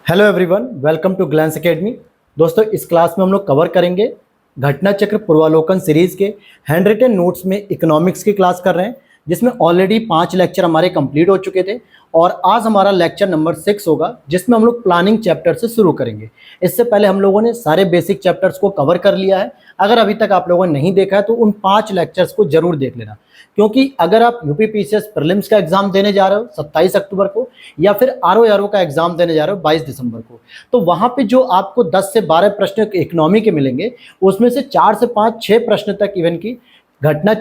Hello everyone, welcome to Glance Academy. दोस्तों, इस class में हम लोग कवर करेंगे घटना चक्र पूर्वालोकन सीरीज के हैंड रिटन नोट्स में इकोनॉमिक्स की क्लास कर रहे हैं, जिसमें ऑलरेडी 5 लेक्चर हमारे कंप्लीट हो चुके थे और आज हमारा लेक्चर नंबर 6 होगा, जिसमें हम लोग प्लानिंग चैप्टर से शुरू करेंगे। इससे पहले हम लोगों ने सारे बेसिक चैप्टर्स को कवर कर लिया है। अगर अभी तक आप लोगों ने नहीं देखा है तो उन 5 लेक्चर्स को जरूर देख लेना, क्योंकि अगर आप यूपीपीसीएस प्रीलिम्स का एग्जाम देने जा रहे हो 27 अक्टूबर को या फिर आरओ का एग्जाम देने जा रहे हो 22 दिसंबर को, तो वहां पे जो आपको 10 से 12 प्रश्न इकोनॉमी के मिलेंगे, उसमें से 4 से 5 6 प्रश्न तक इवन की घटना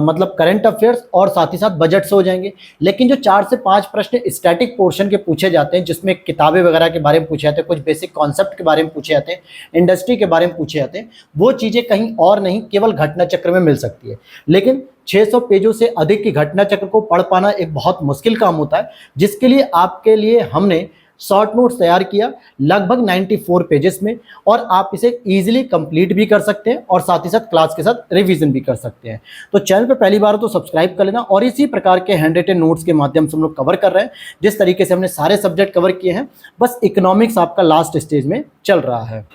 मतलब करंट अफेयर्स और साथ ही साथ बजट से हो जाएंगे। लेकिन जो 4 से 5 प्रश्न स्टैटिक पोर्शन के पूछे जाते हैं, जिसमें किताबें वगैरह के बारे में पूछे जाते हैं, कुछ बेसिक कॉन्सेप्ट के बारे में पूछे जाते हैं, इंडस्ट्री के बारे में पूछे जाते हैं, वो चीज़ें कहीं और नहीं केवल घटना चक्र में मिल सकती है। लेकिन 600 पेजों से अधिक की घटना चक्र को पढ़ पाना एक बहुत मुश्किल काम होता है, जिसके लिए आपके लिए हमने शॉर्ट नोट्स तैयार किया लगभग 94 पेजेस में, और आप इसे इजीली कंप्लीट भी कर सकते हैं और साथ ही साथ क्लास के साथ रिवीजन भी कर सकते हैं। तो चैनल पे पहली बार हो तो सब्सक्राइब कर लेना, और इसी प्रकार के हैंड रिटन नोट्स के माध्यम से हम लोग कवर कर रहे हैं। जिस तरीके से हमने सारे सब्जेक्ट कवर किए हैं, बस इकोनॉमिक्स आपका लास्ट स्टेज में चल रहा है।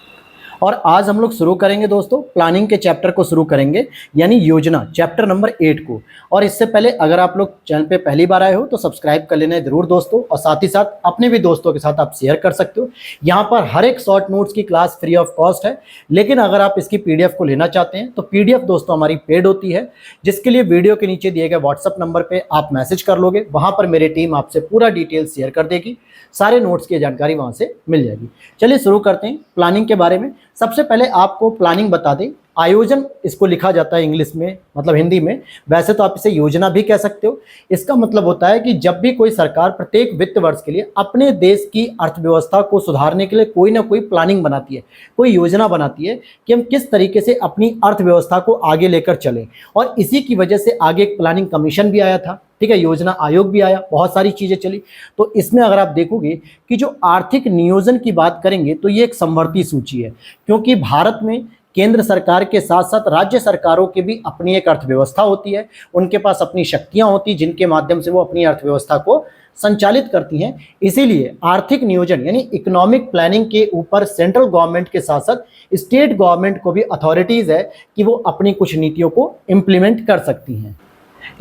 और आज हम लोग शुरू करेंगे दोस्तों, प्लानिंग के चैप्टर को शुरू करेंगे, यानी योजना चैप्टर नंबर 8 को। और इससे पहले अगर आप लोग चैनल पे पहली बार आए हो तो सब्सक्राइब कर लेना है जरूर दोस्तों, और साथ ही साथ अपने भी दोस्तों के साथ आप शेयर कर सकते हो। यहाँ पर हर एक शॉर्ट नोट्स की क्लास फ्री ऑफ कॉस्ट है, लेकिन अगर आप इसकी पीडीएफ को लेना चाहते हैं तो पीडीएफ दोस्तों हमारी पेड होती है, जिसके लिए वीडियो के नीचे दिए गए व्हाट्सअप नंबर पर आप मैसेज कर लोगे। वहाँ पर मेरी टीम आपसे पूरा डिटेल शेयर कर देगी, सारे नोट्स की जानकारी वहाँ से मिल जाएगी। चलिए शुरू करते हैं प्लानिंग के बारे में। सबसे पहले आपको प्लानिंग बता दें, आयोजन इसको लिखा जाता है इंग्लिश में, मतलब हिंदी में, वैसे तो आप इसे योजना भी कह सकते हो। इसका मतलब होता है कि जब भी कोई सरकार प्रत्येक वित्त वर्ष के लिए अपने देश की अर्थव्यवस्था को सुधारने के लिए कोई ना कोई प्लानिंग बनाती है, कोई योजना बनाती है कि हम किस तरीके से अपनी अर्थव्यवस्था को आगे लेकर चलें। और इसी की वजह से आगे एक प्लानिंग कमीशन भी आया था, ठीक है, योजना आयोग भी आया, बहुत सारी चीज़ें चली। तो इसमें अगर आप देखोगे कि जो आर्थिक नियोजन की बात करेंगे तो ये एक समवर्ती सूची है, क्योंकि भारत में केंद्र सरकार के साथ साथ राज्य सरकारों की भी अपनी एक अर्थव्यवस्था होती है, उनके पास अपनी शक्तियां होती हैं जिनके माध्यम से वो अपनी अर्थव्यवस्था को संचालित करती हैं। इसीलिए आर्थिक नियोजन यानी इकोनॉमिक प्लानिंग के ऊपर सेंट्रल गवर्नमेंट के साथ साथ स्टेट गवर्नमेंट को भी अथॉरिटीज़ है कि वो अपनी कुछ नीतियों को इम्प्लीमेंट कर सकती हैं।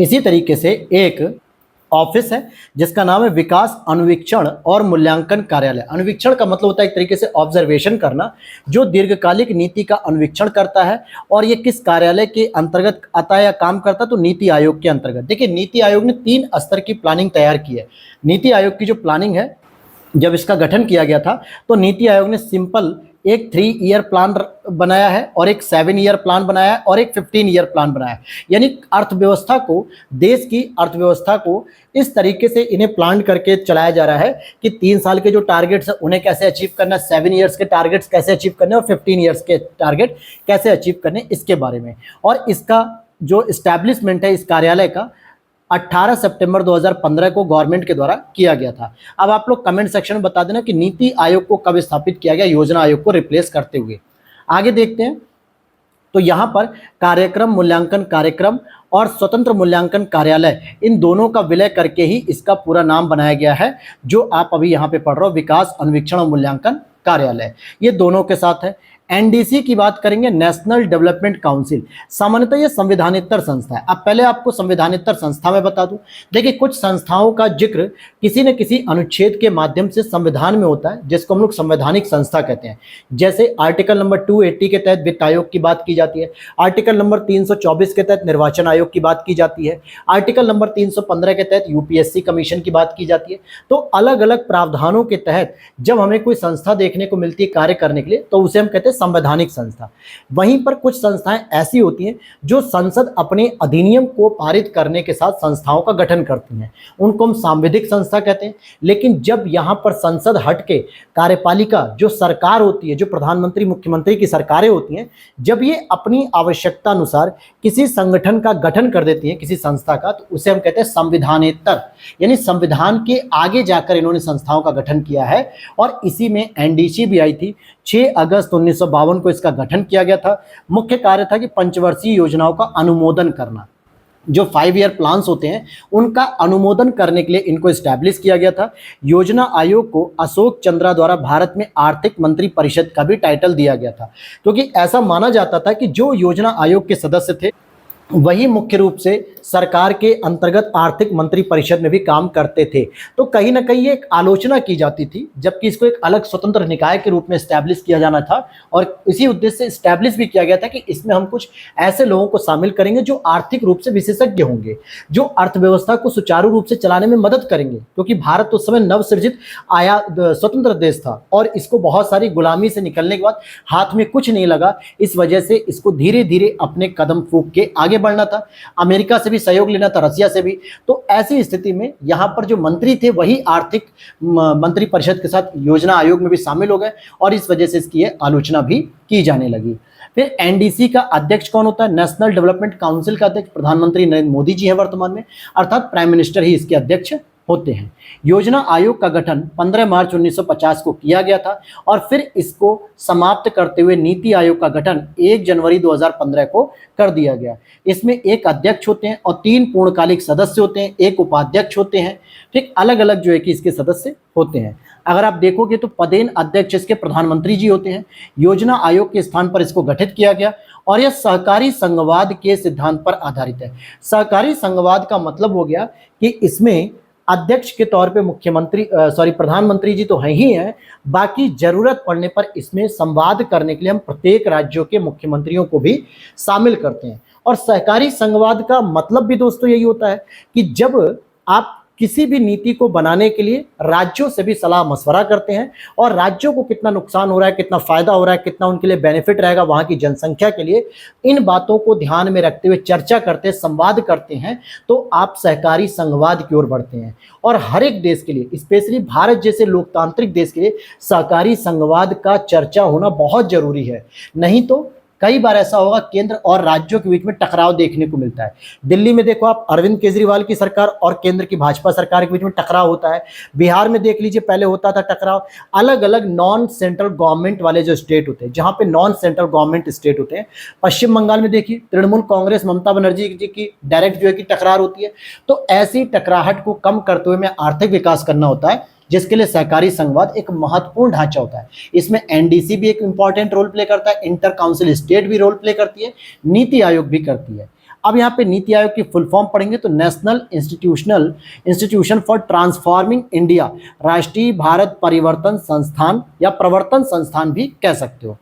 इसी तरीके से एक ऑफिस है जिसका नाम है विकास अनुवीक्षण और मूल्यांकन कार्यालय। अनुवीक्षण का मतलब होता है एक तरीके से ऑब्जर्वेशन करना, जो दीर्घकालिक नीति का अनुवीक्षण करता है। और ये किस कार्यालय के अंतर्गत आता है या काम करता है, तो नीति आयोग के अंतर्गत। देखिए, नीति आयोग ने 3 स्तर की प्लानिंग तैयार की है। नीति आयोग की जो प्लानिंग है, जब इसका गठन किया गया था तो नीति आयोग ने सिंपल एक 3 ईयर प्लान बनाया है, और एक 7 ईयर प्लान बनाया है, और एक 15 ईयर प्लान बनाया है। यानी अर्थव्यवस्था को, देश की अर्थव्यवस्था को इस तरीके से इन्हें प्लान करके चलाया जा रहा है कि 3 साल के जो टारगेट्स है उन्हें कैसे अचीव करना, 7 ईयर्स के टारगेट्स कैसे अचीव करने, और 15 ईयर्स के टारगेट कैसे अचीव करने, इसके बारे में। और इसका जो इस्टेब्लिशमेंट है इस कार्यालय का 18 सितंबर 2015 को गवर्नमेंट के द्वारा किया गया था। अब आप लोग कमेंट सेक्शन में बता देना कि नीति आयोग को कब स्थापित किया गया, योजना आयोग को रिप्लेस करते हुए। आगे देखते हैं, तो यहाँ पर कार्यक्रम मूल्यांकन कार्यक्रम और स्वतंत्र मूल्यांकन कार्यालय, इन दोनों का विलय करके ही इसका पूरा नाम बनाया गया है, जो आप अभी यहाँ पे पढ़ रहे हो, विकास अनुवीक्षण और मूल्यांकन कार्यालय। ये दोनों के साथ है। एनडीसी की बात करेंगे, नेशनल डेवलपमेंट काउंसिल। सामान्यतः ये संविधानेतर संस्था है। अब पहले आपको संविधानेतर संस्था में बता दूं, देखिए कुछ संस्थाओं का जिक्र किसी न किसी अनुच्छेद के माध्यम से संविधान में होता है, जिसको हम लोग संवैधानिक संस्था कहते हैं। जैसे आर्टिकल नंबर 280 के तहत वित्त आयोग की बात की जाती है, आर्टिकल नंबर 324 के तहत निर्वाचन आयोग की बात की जाती है, आर्टिकल नंबर 315 के तहत यूपीएससी कमीशन की बात की जाती है। तो अलग अलग प्रावधानों के तहत जब हमें कोई संस्था देखने को मिलती है कार्य करने के लिए, तो उसे हम कहते हैं संवैधानिक संस्था। वहीं पर कुछ संस्थाएं ऐसी होती हैं जो संसद अपने अधिनियम को पारित करने के साथ संस्थाओं का गठन करती हैं, उनको हम सांविधिक संस्था कहते हैं। लेकिन जब यहाँ पर संसद हट के कार्यपालिका जो सरकार होती है, जो प्रधानमंत्री मुख्यमंत्री की सरकारें होती हैं, जब ये अपनी आवश्यकता अनुसार किसी संगठन का गठन कर देती हैं, किसी संस्था का, तो उसे हम कहते हैं संविधानेतर, यानी संविधान के आगे जाकर इन्होंने संस्थाओं का गठन किया है। और इसी में एनडीसी भी आई थी। 6 अगस्त 1952 को इसका गठन किया गया था। मुख्य कार्य था कि पंचवर्षीय योजनाओं का अनुमोदन करना। जो 5 ईयर प्लान्स होते हैं उनका अनुमोदन करने के लिए इनको एस्टैब्लिश किया गया था। योजना आयोग को अशोक चंद्रा द्वारा भारत में आर्थिक मंत्री परिषद का भी टाइटल दिया गया था, क्योंकि ऐसा माना जाता था कि जो योजना आयोग के सदस्य थे वही मुख्य रूप से सरकार के अंतर्गत आर्थिक मंत्री परिषद में भी काम करते थे। तो कहीं ना कहीं ये एक आलोचना की जाती थी, जबकि इसको एक अलग स्वतंत्र निकाय के रूप में स्टैब्लिश किया जाना था और इसी उद्देश्य से स्टैब्लिश भी किया गया था कि इसमें हम कुछ ऐसे लोगों को शामिल करेंगे जो आर्थिक रूप से विशेषज्ञ होंगे, जो अर्थव्यवस्था को सुचारू रूप से चलाने में मदद करेंगे, क्योंकि भारत उस समय नवसृजित स्वतंत्र देश था और इसको बहुत सारी गुलामी से निकलने के बाद हाथ में कुछ नहीं लगा। इस वजह से इसको धीरे धीरे अपने कदम फूंक के आगे बढ़ना था, अमेरिका से भी सहयोग लेना था, रसिया से भी। तो ऐसी स्थिति में यहाँ पर जो मंत्री थे वही आर्थिक मंत्री परिषद के साथ योजना आयोग में भी शामिल हो गए और इस वजह से इसकी आलोचना भी की जाने लगी। फिर एनडीसी का अध्यक्ष कौन होता है? नेशनल डेवलपमेंट काउंसिल का अध्यक्ष प्रधानमंत्री नरेंद्र मोदी जी हैं वर्तमान में, अर्थात प्राइम मिनिस्टर ही इसके अध्यक्ष होते हैं। योजना आयोग का गठन 15 मार्च 1950 को किया गया था और फिर इसको समाप्त करते हुए नीति आयोग का गठन 1 जनवरी 2015 को कर दिया गया। इसमें एक अध्यक्ष होते हैं और 3 पूर्णकालिक सदस्य होते हैं, एक उपाध्यक्ष होते हैं, ठीक अलग अलग जो है कि इसके सदस्य होते हैं। अगर आप देखोगे तो पदेन अध्यक्ष इसके प्रधानमंत्री जी होते हैं। योजना आयोग के स्थान पर इसको गठित किया गया और यह सहकारी संघवाद के सिद्धांत पर आधारित है। सहकारी संघवाद का मतलब हो गया कि इसमें अध्यक्ष के तौर पे प्रधानमंत्री जी तो हैं ही हैं, बाकी जरूरत पड़ने पर इसमें संवाद करने के लिए हम प्रत्येक राज्यों के मुख्यमंत्रियों को भी शामिल करते हैं। और सहकारी संघवाद का मतलब भी दोस्तों यही होता है कि जब आप किसी भी नीति को बनाने के लिए राज्यों से भी सलाह मशवरा करते हैं और राज्यों को कितना नुकसान हो रहा है, कितना फायदा हो रहा है, कितना उनके लिए बेनिफिट रहेगा वहां की जनसंख्या के लिए, इन बातों को ध्यान में रखते हुए चर्चा करते, संवाद करते हैं, तो आप सहकारी संघवाद की ओर बढ़ते हैं। और हर एक देश के लिए, स्पेशली भारत जैसे लोकतांत्रिक देश के लिए सहकारी संघवाद का चर्चा होना बहुत जरूरी है। नहीं तो कई बार ऐसा होगा केंद्र और राज्यों के बीच में टकराव देखने को मिलता है। दिल्ली में देखो आप, अरविंद केजरीवाल की सरकार और केंद्र की भाजपा सरकार के बीच में टकराव होता है। बिहार में देख लीजिए, पहले होता था टकराव। अलग अलग नॉन सेंट्रल गवर्नमेंट वाले जो स्टेट होते हैं, जहां पे नॉन सेंट्रल गवर्नमेंट स्टेट होते हैं, पश्चिम बंगाल में देखिए तृणमूल कांग्रेस ममता बनर्जी जी की डायरेक्ट जो है कि टकरार होती है। तो ऐसी टकराहट को कम करते हुए में आर्थिक विकास करना होता है, जिसके लिए सहकारी संघवाद एक महत्वपूर्ण ढांचा होता है। इसमें एनडीसी भी एक इंपॉर्टेंट रोल प्ले करता है, इंटर काउंसिल स्टेट भी रोल प्ले करती है, नीति आयोग भी करती है। अब यहाँ पे नीति आयोग की फुल फॉर्म पढ़ेंगे तो national institution for transforming India, राष्ट्रीय भारत परिवर्तन संस्थान या प्रवर्तन संस्थान भी कह सकते हो।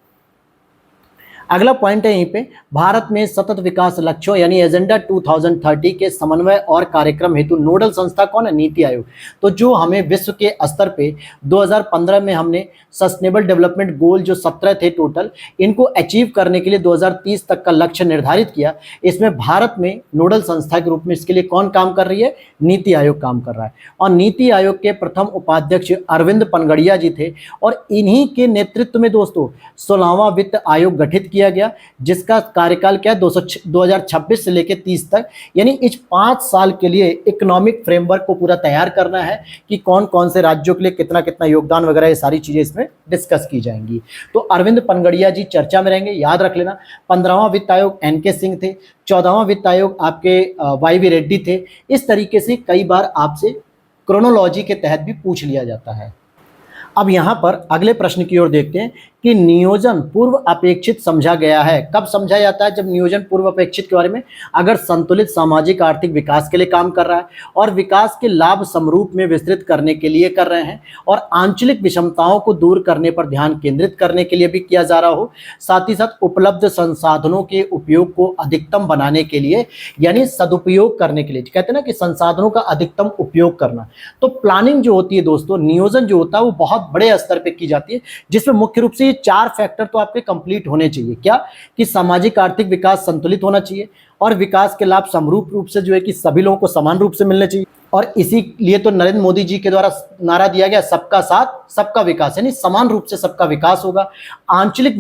अगला पॉइंट है यहीं पे, भारत में सतत विकास लक्ष्यों यानी एजेंडा 2030 के समन्वय और कार्यक्रम हेतु नोडल संस्था कौन है? नीति आयोग। तो जो हमें विश्व के स्तर पे 2015 में हमने सस्टेनेबल डेवलपमेंट गोल जो 17 थे टोटल, इनको अचीव करने के लिए 2030 तक का लक्ष्य निर्धारित किया। इसमें भारत में नोडल संस्था के रूप में इसके लिए कौन काम कर रही है? नीति आयोग काम कर रहा है। और नीति आयोग के प्रथम उपाध्यक्ष अरविंद पनगड़िया जी थे और इन्हीं के नेतृत्व में दोस्तों 16वां वित्त आयोग गठित किया गया, जिसका कार्यकाल क्या है? 2026 से लेकर 30 तक, यानी इस 5 साल के लिए इकोनॉमिक फ्रेमवर्क को पूरा तैयार करना है कि कौन कौन से राज्यों के लिए कितना कितना योगदान वगैरह, ये सारी चीजें इसमें डिस्कस की जाएंगी। तो अरविंद पनगड़िया जी चर्चा में रहेंगे, याद रख लेना। 15वां वित्त आयोग एनके सिंह थे, 14वां वित्त आयोग आपके वाईवी रेड्डी थे। इस तरीके से कई बार आपसे क्रोनोलॉजी के तहत भी पूछ लिया जाता है। अब यहाँ पर अगले प्रश्न की ओर देखते हैं कि नियोजन पूर्व अपेक्षित समझा गया है। कब समझा जाता है? जब नियोजन पूर्व अपेक्षित के बारे में, अगर संतुलित सामाजिक आर्थिक विकास के लिए काम कर रहा है और विकास के लाभ समरूप में विस्तृत करने के लिए कर रहे हैं और आंचलिक विषमताओं को दूर करने पर ध्यान केंद्रित करने के लिए भी किया जा रहा हो, साथ ही साथ उपलब्ध संसाधनों के उपयोग को अधिकतम बनाने के लिए यानी सदुपयोग करने के लिए, कहते हैं ना कि संसाधनों का अधिकतम उपयोग करना। तो प्लानिंग जो होती है दोस्तों, नियोजन जो होता है वो बहुत बड़े स्तर पे की जाती है, जिसमें मुख्य रूप से 4 फैक्टर तो आपके कंप्लीट होने चाहिए। क्या? कि सामाजिक आर्थिक विकास संतुलित होना चाहिए और विकास के लाभ समरूप रूप से जो है कि सभी लोगों को समान रूप से मिलने चाहिए। और इसीलिए तो नरेंद्र मोदी जी के द्वारा नारा दिया गया सबका साथ सबका विकास, यानी समान रूप से सबका विकास होगा। आंचलिक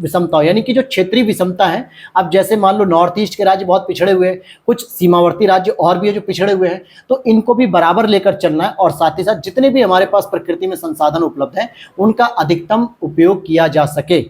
विषमता यानी कि जो क्षेत्रीय विषमता है, अब जैसे मान लो नॉर्थ ईस्ट के राज्य बहुत पिछड़े हुए हैं, कुछ सीमावर्ती राज्य और भी है जो पिछड़े हुए हैं, तो इनको भी बराबर लेकर चलना है और साथ ही साथ जितने भी हमारे पास प्रकृति में संसाधन उपलब्ध हैं उनका अधिकतम उपयोग किया जा सके।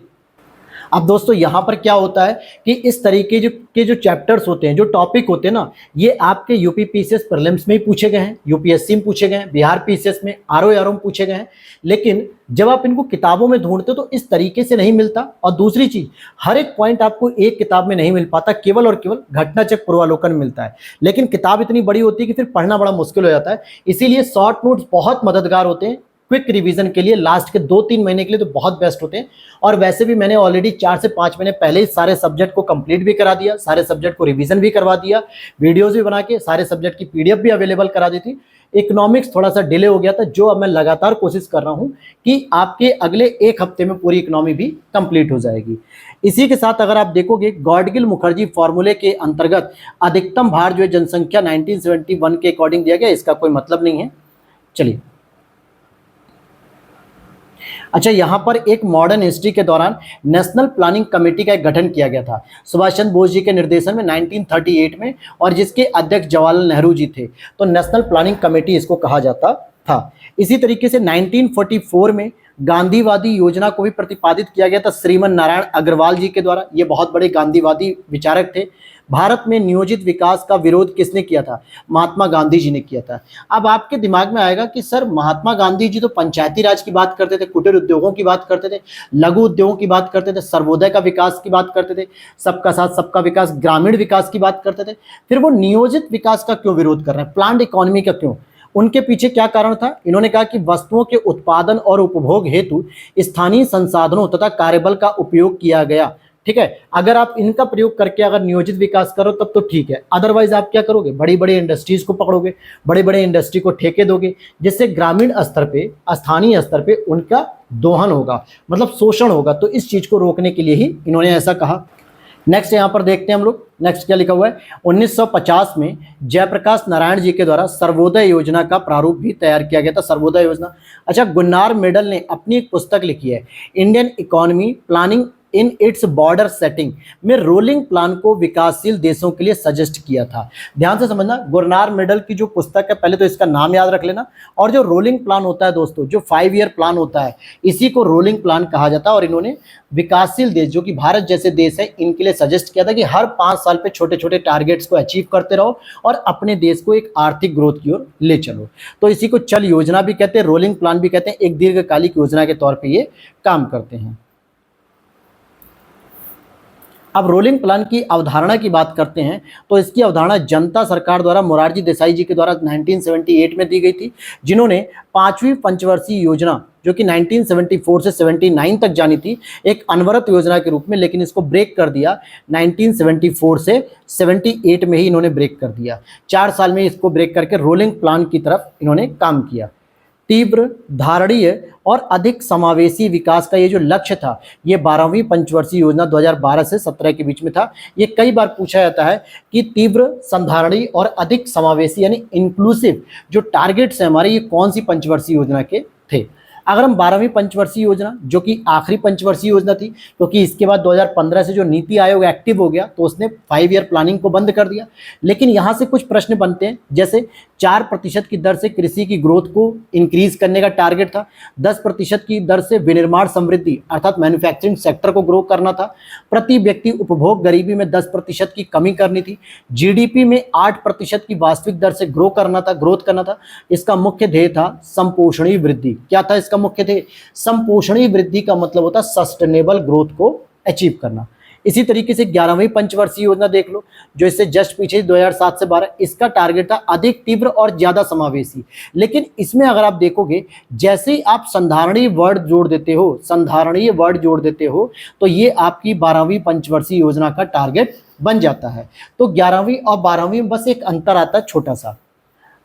अब दोस्तों यहाँ पर क्या होता है कि इस तरीके जो चैप्टर्स होते हैं, जो टॉपिक होते हैं ना, ये आपके यूपी पीसीएस प्रीलिम्स में ही पूछे गए हैं, यूपीएससी में पूछे गए हैं, बिहार पीसीएस में, आरओ में पूछे गए हैं। लेकिन जब आप इनको किताबों में ढूंढते हो तो इस तरीके से नहीं मिलता। और दूसरी चीज, हर एक पॉइंट आपको एक किताब में नहीं मिल पाता, केवल और केवल घटनाचक्र पूर्वालोकन मिलता है। लेकिन किताब इतनी बड़ी होती है कि फिर पढ़ना बड़ा मुश्किल हो जाता है। इसीलिए शॉर्ट नोट्स बहुत मददगार होते हैं क्विक रिवीजन के लिए, लास्ट के 2-3 महीने के लिए तो बहुत बेस्ट होते हैं। और वैसे भी मैंने ऑलरेडी 4 से 5 महीने पहले ही सारे सब्जेक्ट को कंप्लीट भी करा दिया, सारे सब्जेक्ट को रिवीजन भी करवा दिया, वीडियोस भी बना के सारे सब्जेक्ट की पीडीएफ भी अवेलेबल करा दी थी। इकोनॉमिक्स थोड़ा सा डिले हो गया था, जो अब मैं लगातार कोशिश कर रहा हूं कि आपके अगले 1 हफ्ते में पूरी इकोनॉमी भी कंप्लीट हो जाएगी। इसी के साथ अगर आप देखोगे, गॉडगिल मुखर्जी फॉर्मूले के अंतर्गत अधिकतम भार जो है जनसंख्या 1971 के अकॉर्डिंग दिया गया, इसका कोई मतलब नहीं है। चलिए, अच्छा, यहाँ पर एक मॉडर्न हिस्ट्री के दौरान नेशनल प्लानिंग कमेटी का एक गठन किया गया था सुभाष चंद्र बोस जी के निर्देशन में 1938 में, और जिसके अध्यक्ष जवाहरलाल नेहरू जी थे। तो नेशनल प्लानिंग कमेटी इसको कहा जाता था। इसी तरीके से 1944 में गांधीवादी योजना को भी प्रतिपादित किया गया था श्रीमन नारायण अग्रवाल जी के द्वारा। ये बहुत बड़े गांधीवादी विचारक थे। भारत में नियोजित विकास का विरोध किसने किया था? महात्मा गांधी जी ने किया था। अब आपके दिमाग में आएगा कि सर, महात्मा गांधी जी तो पंचायती राज की बात करते थे, कुटीर उद्योगों की बात करते थे, लघु उद्योगों की बात करते थे, सर्वोदय का विकास की बात करते थे, सबका साथ सबका विकास, ग्रामीण विकास की बात करते थे। फिर वो नियोजित विकास का क्यों विरोध कर रहे हैं, प्लान्ड इकोनॉमी का क्यों? उनके पीछे क्या कारण था? इन्होंने कहा कि वस्तुओं के उत्पादन और उपभोग हेतु स्थानीय संसाधनों तथा कार्यबल का उपयोग किया गया। ठीक है, अगर आप इनका प्रयोग करके अगर नियोजित विकास करो तब तो ठीक है, अदरवाइज आप क्या करोगे? बड़ी बड़ी इंडस्ट्रीज को पकड़ोगे, बड़े बड़े इंडस्ट्री को ठेके दोगे, जिससे ग्रामीण स्तर पे, स्थानीय स्तर पे उनका दोहन होगा, मतलब शोषण होगा। तो इस चीज को रोकने के लिए ही इन्होंने ऐसा कहा। नेक्स्ट यहाँ पर देखते हैं हम लोग, नेक्स्ट क्या लिखा हुआ है। 1950 में जयप्रकाश नारायण जी के द्वारा सर्वोदय योजना का प्रारूप भी तैयार किया गया था। सर्वोदय योजना, अच्छा, गुन्नार मेडल ने अपनी एक पुस्तक लिखी है, Indian economy planning in its border setting, में रोलिंग प्लान को विकासशील देशों के लिए सजेस्ट किया था। ध्यान से समझना, गुरनार मेडल की जो पुस्तक है, पहले तो इसका नाम याद रख लेना। और जो रोलिंग प्लान होता है दोस्तों, जो 5 ईयर प्लान होता है, इसी को रोलिंग प्लान कहा जाता है। और इन्होंने विकासशील देश, जो कि भारत जैसे देश है, इनके लिए सजेस्ट किया था कि हर 5 साल पे छोटे छोटे टारगेट्स को अचीव करते रहो और अपने देश को एक आर्थिक ग्रोथ की ओर ले चलो। तो इसी को चल योजना भी कहते हैं, रोलिंग प्लान भी कहते हैं। एक दीर्घकालिक योजना के तौर पर ये काम करते हैं। अब रोलिंग प्लान की अवधारणा की बात करते हैं तो इसकी अवधारणा जनता सरकार द्वारा मोरारजी देसाई जी के द्वारा 1978 में दी गई थी, जिन्होंने 5वीं पंचवर्षीय योजना, जो कि 1974 से 79 तक जानी थी, एक अनवरत योजना के रूप में, लेकिन इसको ब्रेक कर दिया 1974 से 78 में ही इन्होंने ब्रेक कर दिया। 4 साल में इसको ब्रेक करके रोलिंग प्लान की तरफ इन्होंने काम किया। तीव्र, धारणीय और अधिक समावेशी विकास का ये जो लक्ष्य था, ये 12वीं पंचवर्षीय योजना 2012 से 17 के बीच में था। ये कई बार पूछा जाता है कि तीव्र, संधारणीय और अधिक समावेशी यानी इंक्लूसिव जो टारगेट्स हैं हमारे, ये कौन सी पंचवर्षीय योजना के थे। अगर हम 12वीं पंचवर्षीय योजना, जो कि आखिरी पंचवर्षीय योजना थी, क्योंकि इसके बाद 2015 से जो नीति आयोग एक्टिव हो गया तो उसने 5 ईयर प्लानिंग को बंद कर दिया। लेकिन यहाँ से कुछ प्रश्न बनते हैं, जैसे 4% की दर से कृषि की ग्रोथ को इंक्रीज करने का टारगेट था, 10% की दर से विनिर्माण समृद्धि अर्थात मैन्युफैक्चरिंग सेक्टर को ग्रो करना था, प्रति व्यक्ति उपभोग गरीबी में 10% की कमी करनी थी, जीडीपी में 8% की वास्तविक दर से ग्रोथ करना था। इसका मुख्य ध्येय था संपोषणीय वृद्धि। क्या था इसका मुख्य ध्येय? संपोषणीय वृद्धि का मतलब होता है सस्टेनेबल ग्रोथ को अचीव करना। इसी तरीके से 11वीं पंचवर्षीय योजना देख लो, जो इससे जस्ट पीछे 2007 से 12, इसका टारगेट था अधिक तीव्र और ज्यादा समावेशी। लेकिन इसमें अगर आप देखोगे, जैसे ही आप संधारणीय वर्ड जोड़ देते हो तो ये आपकी 12वीं पंचवर्षीय योजना का टारगेट बन जाता है। तो 11वीं और 12वीं में बस एक अंतर आता है छोटा सा।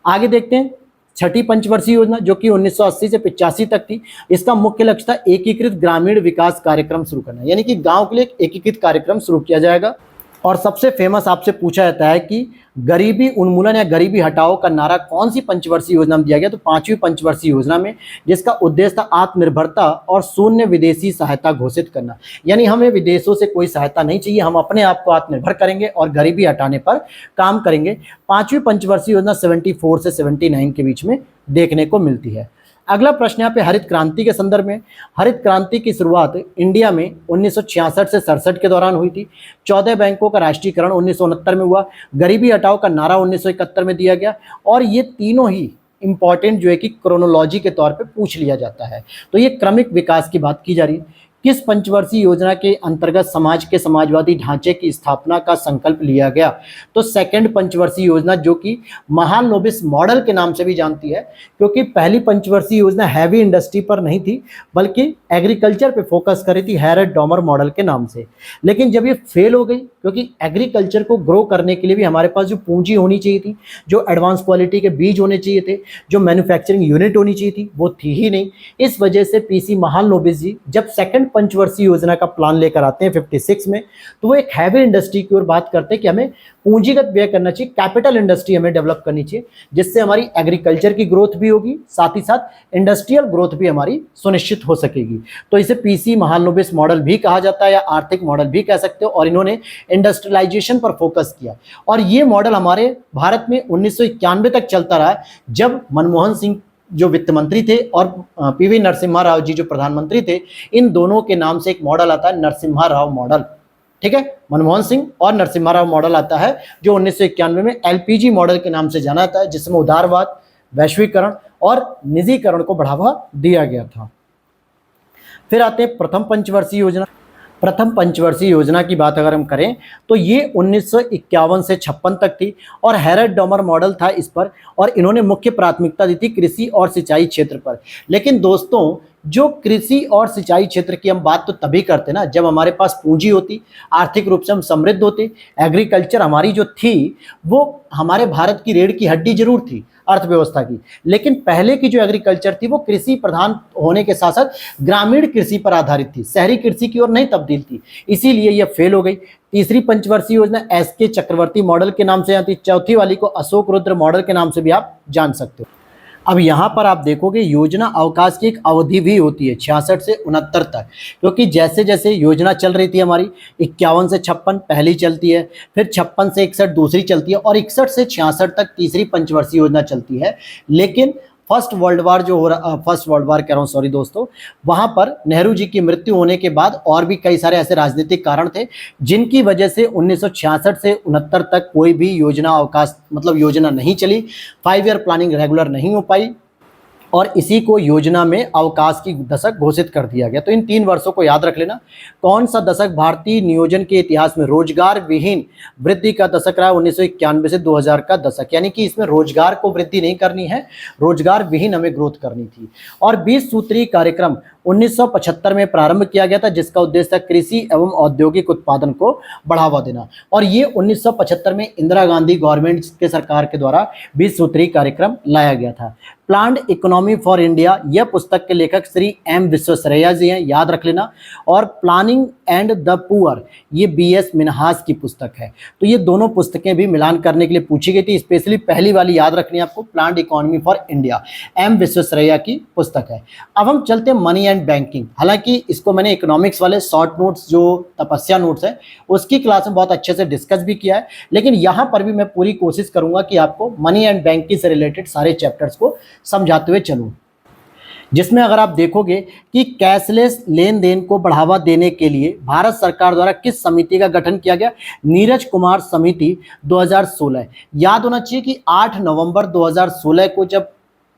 आगे देखते हैं, 6ठी पंचवर्षीय योजना, जो कि 1980 से 85 तक थी। इसका मुख्य लक्ष्य था एकीकृत ग्रामीण विकास कार्यक्रम शुरू करना, यानी कि गांव के लिए एक एकीकृत कार्यक्रम शुरू किया जाएगा। और सबसे फेमस आपसे पूछा जाता है कि गरीबी उन्मूलन या गरीबी हटाओ का नारा कौन सी पंचवर्षीय योजना में दिया गया? तो 5वीं पंचवर्षीय योजना में, जिसका उद्देश्य था आत्मनिर्भरता और शून्य विदेशी सहायता घोषित करना। यानी हमें विदेशों से कोई सहायता नहीं चाहिए, हम अपने आप को आत्मनिर्भर करेंगे और गरीबी हटाने पर काम करेंगे। 5वीं पंचवर्षीय योजना 74 से 79 के बीच में देखने को मिलती है। अगला प्रश्न यहाँ पे हरित क्रांति के संदर्भ में। हरित क्रांति की शुरुआत इंडिया में 1966 से 67 के दौरान हुई थी। 14 बैंकों का राष्ट्रीयकरण 1969 में हुआ। गरीबी हटाओ का नारा 1971 में दिया गया। और ये तीनों ही इंपॉर्टेंट जो है कि क्रोनोलॉजी के तौर पे पूछ लिया जाता है। तो ये क्रमिक विकास की बात की जा रही है। किस पंचवर्षीय योजना के अंतर्गत समाज के समाजवादी ढांचे की स्थापना का संकल्प लिया गया? तो सेकंड पंचवर्षीय योजना, जो कि महालनोबिस मॉडल के नाम से भी जानती है, क्योंकि पहली पंचवर्षीय योजना हैवी इंडस्ट्री पर नहीं थी बल्कि एग्रीकल्चर पे फोकस कर रही थी, हैरड डॉमर मॉडल के नाम से। लेकिन जब ये फेल हो गई, क्योंकि एग्रीकल्चर को ग्रो करने के लिए भी हमारे पास जो पूंजी होनी चाहिए थी, जो एडवांस क्वालिटी के बीज होने चाहिए थे, जो मैन्युफैक्चरिंग यूनिट होनी चाहिए थी, वो थी ही नहीं। इस वजह से पीसी महालनोबिस जी जब सेकंड पंचवर्षीय योजना का प्लान लेकर आते हैं 56 में, तो वो एक हैवी इंडस्ट्री की ओर बात करते हैं कि हमें पूंजीगत व्यय करना चाहिए, कैपिटल इंडस्ट्री हमें डेवलप करनी चाहिए, जिससे हमारी एग्रीकल्चर की ग्रोथ भी होगी, साथ ही साथ इंडस्ट्रियल ग्रोथ भी हमारी सुनिश्चित हो सकेगी। तो इसे पीसी महालनोबिस मॉडल भी कहा जाता है या आर्थिक मॉडल भी कह सकते हो। और इन्होंने इंडस्ट्रियलाइजेशन पर फोकस किया और ये मॉडल हमारे भारत में 1991 तक चलता रहा, जब मनमोहन सिंह जो वित्त मंत्री थे और पीवी नरसिम्हा राव जी जो प्रधानमंत्री थे, इन दोनों के नाम से एक मॉडल आता है, नरसिम्हा राव मॉडल। ठीक है, मनमोहन सिंह और नरसिम्हा राव मॉडल आता है, जो 1991 में एलपीजी मॉडल के नाम से जाना जाता है, जिसमें उदारवाद, वैश्वीकरण और निजीकरण को बढ़ावा दिया गया था। फिर आते हैं प्रथम पंचवर्षीय योजना। प्रथम पंचवर्षीय योजना की बात अगर हम करें तो ये 1951 से 56 तक थी और हैरड डॉमर मॉडल था इस पर, और इन्होंने मुख्य प्राथमिकता दी थी कृषि और सिंचाई क्षेत्र पर। लेकिन दोस्तों, जो कृषि और सिंचाई क्षेत्र की हम बात तो तभी करते ना जब हमारे पास पूंजी होती, आर्थिक रूप से हम समृद्ध होते। एग्रीकल्चर हमारी जो थी वो हमारे भारत की रीढ़ की हड्डी जरूर थी अर्थव्यवस्था की, लेकिन पहले की जो एग्रीकल्चर थी वो कृषि प्रधान होने के साथ साथ ग्रामीण कृषि पर आधारित थी, शहरी कृषि की ओर नहीं तब्दील थी, इसीलिए यह फेल हो गई। तीसरी पंचवर्षीय योजना एसके चक्रवर्ती मॉडल के नाम से आती। चौथी वाली को अशोक रुद्र मॉडल के नाम से भी आप जान सकते हो। अब यहाँ पर आप देखोगे योजना अवकाश की एक अवधि भी होती है 66 से 69 तक, क्योंकि जैसे जैसे योजना चल रही थी हमारी 51 से 56 पहली चलती है, फिर 56 से 61 दूसरी चलती है और 61 से 66 तक तीसरी पंचवर्षीय योजना चलती है। लेकिन फर्स्ट वर्ल्ड वार जो हो रहा, फर्स्ट वर्ल्ड वार कह रहा हूँ सॉरी दोस्तों, वहाँ पर नेहरू जी की मृत्यु होने के बाद और भी कई सारे ऐसे राजनीतिक कारण थे जिनकी वजह से 1966 से 69 तक कोई भी योजना अवकाश मतलब योजना नहीं चली, 5 ईयर प्लानिंग रेगुलर नहीं हो पाई और इसी को योजना में अवकाश की दशक घोषित कर दिया गया। तो इन 3 वर्षों को याद रख लेना। कौन सा दशक भारतीय नियोजन के इतिहास में रोजगार विहीन वृद्धि का दशक रहा? 1991 से 2000 का दशक, यानी कि इसमें रोजगार को वृद्धि नहीं करनी है, रोजगार विहीन हमें ग्रोथ करनी थी। और 20 सूत्रीय कार्यक्रम 1975 में प्रारंभ किया गया था, जिसका उद्देश्य था कृषि एवं औद्योगिक उत्पादन को बढ़ावा देना। और ये 1975 में इंदिरा गांधी गवर्नमेंट के सरकार के द्वारा 20 सूत्रीय कार्यक्रम लाया गया था। प्लान्ड इकोनॉमी फॉर इंडिया, यह पुस्तक के लेखक श्री एम विश्वेश्वरैया जी हैं, याद रख लेना। और प्लानिंग एंड द पुअर, ये बीएस मिन्हास की पुस्तक है। तो ये दोनों पुस्तकें भी मिलान करने के लिए पूछी गई थी। स्पेशली पहली वाली याद रखनी है आपको, planned economy for India, M Visvesvaraya की पुस्तक है। अब हम चलते हैं मनी एंड बैंकिंग। हालांकि इसको मैंने इकोनॉमिक्स वाले शॉर्ट नोट्स जो तपस्या नोट्स है उसकी क्लास में बहुत अच्छे से डिस्कस भी किया है, लेकिन यहाँ पर भी मैं पूरी कोशिश करूंगा कि आपको मनी एंड बैंकिंग से रिलेटेड सारे चैप्टर्स को समझाते हुए चलूं, जिसमें अगर आप देखोगे कि कैशलेस लेन देन को बढ़ावा देने के लिए भारत सरकार द्वारा किस समिति का गठन किया गया? नीरज कुमार समिति 2016। याद होना चाहिए कि 8 नवंबर 2016 को जब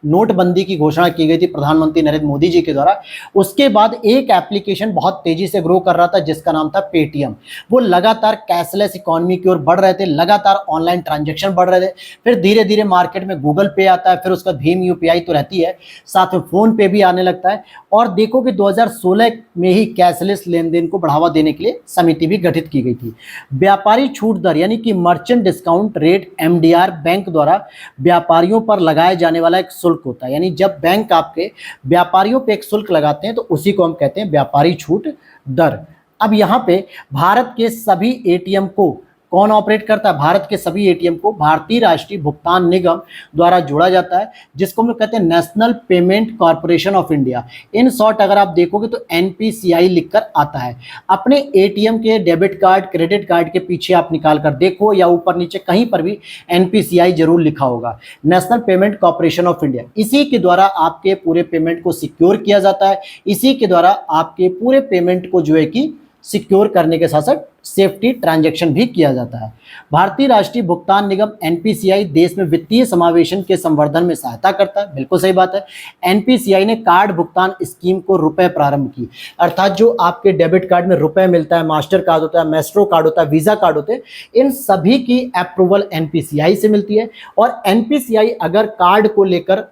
नोटबंदी की घोषणा की गई थी प्रधानमंत्री नरेंद्र मोदी जी के द्वारा, उसके बाद एक एप्लीकेशन बहुत तेजी से ग्रो कर रहा था जिसका नाम था पेटीएम। वो लगातार कैशलेस इकोनॉमी की ओर बढ़ रहे थे, लगातार ऑनलाइन ट्रांजैक्शन बढ़ रहे थे। फिर धीरे धीरे मार्केट में गूगल पे आता है, फिर उसका भीम यूपीआई तो रहती है, साथ में फोन पे भी आने लगता है। और देखो कि 2016 में ही कैशलेस लेन देन को बढ़ावा देने के लिए समिति भी गठित की गई थी। व्यापारी छूट दर यानी कि merchant discount rate MDR bank द्वारा व्यापारियों पर लगाए जाने वाला एक शुल्क होता है, यानी जब बैंक आपके व्यापारियों पे एक शुल्क लगाते हैं तो उसी को हम कहते हैं व्यापारी छूट दर। अब यहाँ पे भारत के सभी एटीएम को कौन ऑपरेट करता है? भारत के सभी एटीएम को भारतीय राष्ट्रीय भुगतान निगम द्वारा जोड़ा जाता है, जिसको हम लोग कहते हैं national payment corporation of India. In short अगर आप देखोगे तो एनपीसीआई लिखकर आता है। अपने एटीएम के डेबिट कार्ड, क्रेडिट कार्ड के पीछे आप निकाल कर देखो या ऊपर नीचे कहीं पर भी एनपीसीआई जरूर लिखा होगा, national payment corporation of India. इसी के द्वारा आपके पूरे पेमेंट को सिक्योर किया जाता है, इसी के द्वारा आपके पूरे पेमेंट को जो है कि सिक्योर करने के साथ साथ सेफ्टी ट्रांजैक्शन भी किया जाता है। भारतीय राष्ट्रीय भुगतान निगम एनपीसीआई देश में वित्तीय समावेशन के संवर्धन में सहायता करता है। बिल्कुल सही बात है। एनपीसीआई ने कार्ड भुगतान स्कीम को रुपए प्रारंभ की, अर्थात जो आपके डेबिट कार्ड में रुपए मिलता है, मास्टर कार्ड होता है, मैस्ट्रो कार्ड होता है, वीजा कार्ड होते हैं, इन सभी की अप्रूवल एनपीसीआई से मिलती है। और एनपीसीआई अगर कार्ड को लेकर